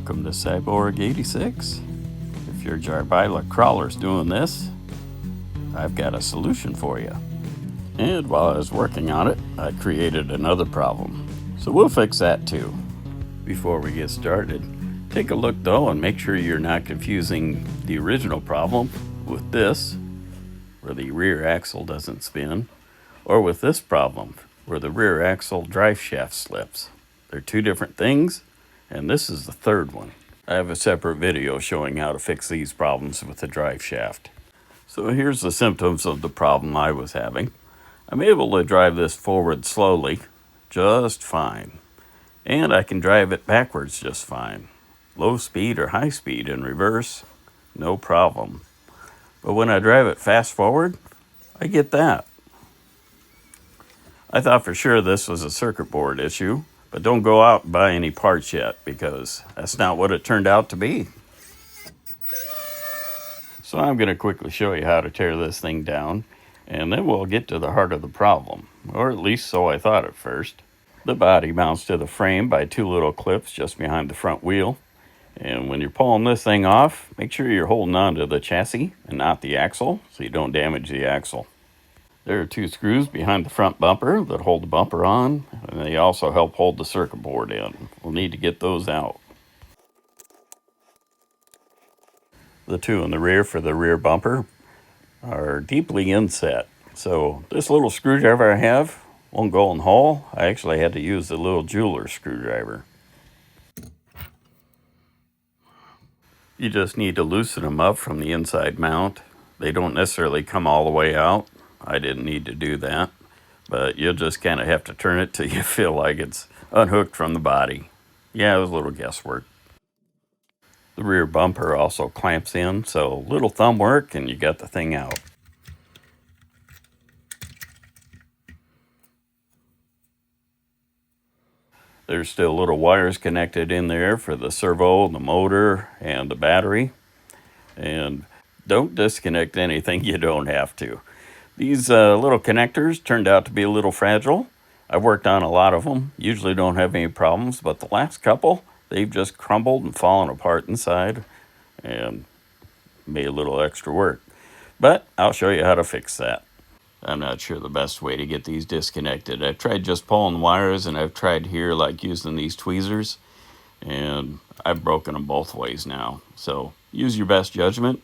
Welcome to Cyborg 86. If your Jiabaile crawler's doing this, I've got a solution for you. And while I was working on it, I created another problem. So we'll fix that too. Before we get started, take a look though and make sure you're not confusing the original problem with this, where the rear axle doesn't spin, or with this problem, where the rear axle drive shaft slips. They're two different things, and this is the third one. I have a separate video showing how to fix these problems with the drive shaft. So here's the symptoms of the problem I was having. I'm able to drive this forward slowly, just fine. And I can drive it backwards just fine. Low speed or high speed in reverse, no problem. But when I drive it fast forward, I get that. I thought for sure this was a circuit board issue, but don't go out and buy any parts yet because that's not what it turned out to be. So I'm going to quickly show you how to tear this thing down, and then we'll get to the heart of the problem, or at least so I thought at first. The body mounts to the frame by two little clips just behind the front wheel, and when you're pulling this thing off, make sure you're holding on to the chassis and not the axle so you don't damage the axle. There are two screws behind the front bumper that hold the bumper on, and they also help hold the circuit board in. We'll need to get those out. The two in the rear for the rear bumper are deeply inset, so this little screwdriver I have won't go in the hole. I actually had to use the little jeweler screwdriver. You just need to loosen them up from the inside mount. They don't necessarily come all the way out. I didn't need to do that, but you'll just kind of have to turn it till you feel like it's unhooked from the body. Yeah, it was a little guesswork. The rear bumper also clamps in, so little thumb work and you got the thing out. There's still little wires connected in there for the servo, the motor, and the battery. And don't disconnect anything you don't have to. These little connectors turned out to be a little fragile. I've worked on a lot of them, usually don't have any problems, but the last couple, they've just crumbled and fallen apart inside and made a little extra work. But I'll show you how to fix that. I'm not sure the best way to get these disconnected. I've tried just pulling wires, and I've tried here like using these tweezers, and I've broken them both ways now. So use your best judgment.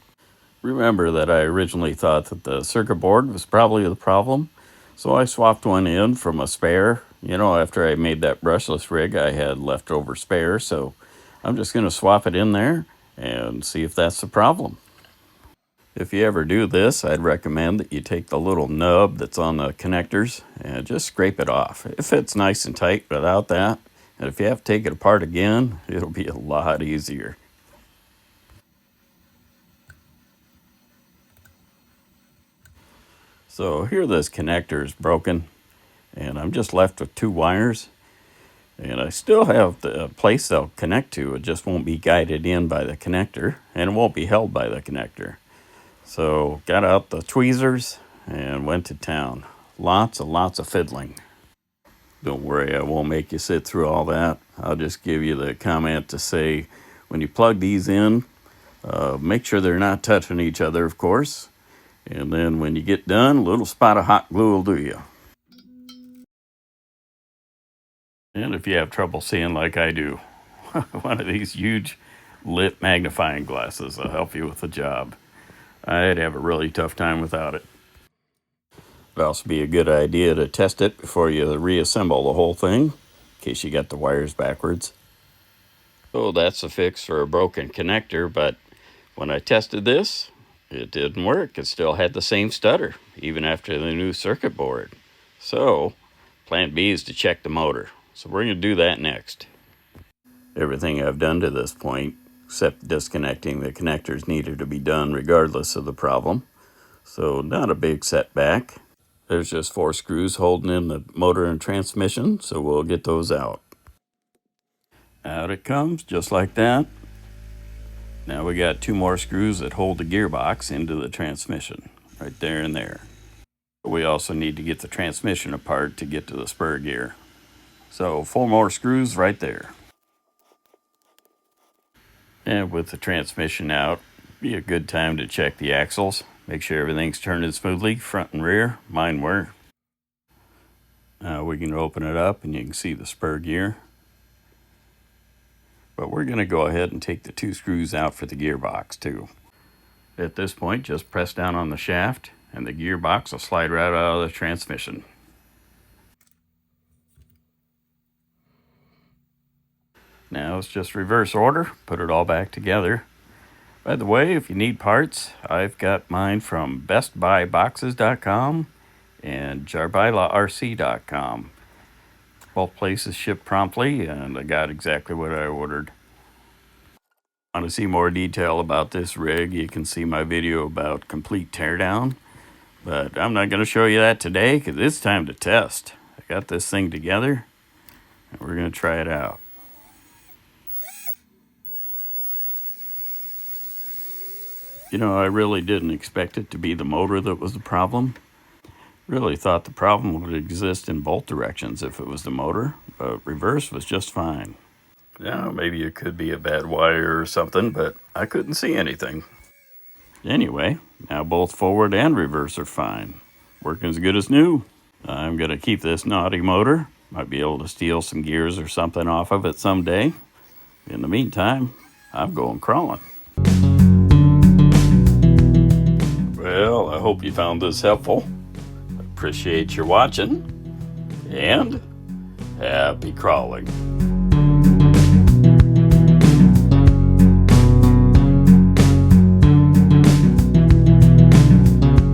Remember that I originally thought that the circuit board was probably the problem, so I swapped one in from a spare. You know, after I made that brushless rig, I had leftover spare, so I'm just going to swap it in there and see if that's the problem. If you ever do this, I'd recommend that you take the little nub that's on the connectors and just scrape it off. It fits nice and tight without that, and if you have to take it apart again, it'll be a lot easier. So here this connector is broken, and I'm just left with two wires, and I still have the place they'll connect to. It just won't be guided in by the connector, and it won't be held by the connector. So got out the tweezers and went to town. Lots of fiddling. Don't worry, I won't make you sit through all that. I'll just give you the comment to say, when you plug these in, make sure they're not touching each other, of course. And then when you get done, a little spot of hot glue will do you. And if you have trouble seeing like I do, one of these huge lit magnifying glasses will help you with the job. I'd have a really tough time without it. It'd also be a good idea to test it before you reassemble the whole thing, in case you got the wires backwards. So that's a fix for a broken connector, but when I tested this, it didn't work. It still had the same stutter, even after the new circuit board. So, plan B is to check the motor. So we're going to do that next. Everything I've done to this point, except disconnecting the connectors, needed to be done regardless of the problem. So not a big setback. There's just 4 screws holding in the motor and transmission, so we'll get those out. Out it comes, just like that. Now we got 2 more screws that hold the gearbox into the transmission, right there and there. We also need to get the transmission apart to get to the spur gear. So 4 more screws right there. And with the transmission out, be a good time to check the axles. Make sure everything's turning smoothly, front and rear. Mine were. Now we can open it up and you can see the spur gear. But we're going to go ahead and take the 2 screws out for the gearbox too. At this point, just press down on the shaft and the gearbox will slide right out of the transmission. Now it's just reverse order, put it all back together. By the way, if you need parts, I've got mine from bestbuyboxes.com and JiabaileRC.com. Both places ship promptly, and I got exactly what I ordered. Want to see more detail about this rig, you can see my video about complete teardown. But I'm not going to show you that today because it's time to test. I got this thing together, and we're going to try it out. You know, I really didn't expect it to be the motor that was the problem. Really thought the problem would exist in both directions if it was the motor, but reverse was just fine. Now, maybe it could be a bad wire or something, but I couldn't see anything. Anyway, now both forward and reverse are fine. Working as good as new. I'm going to keep this naughty motor. Might be able to steal some gears or something off of it someday. In the meantime, I'm going crawling. Well, I hope you found this helpful. Appreciate your watching, and happy crawling.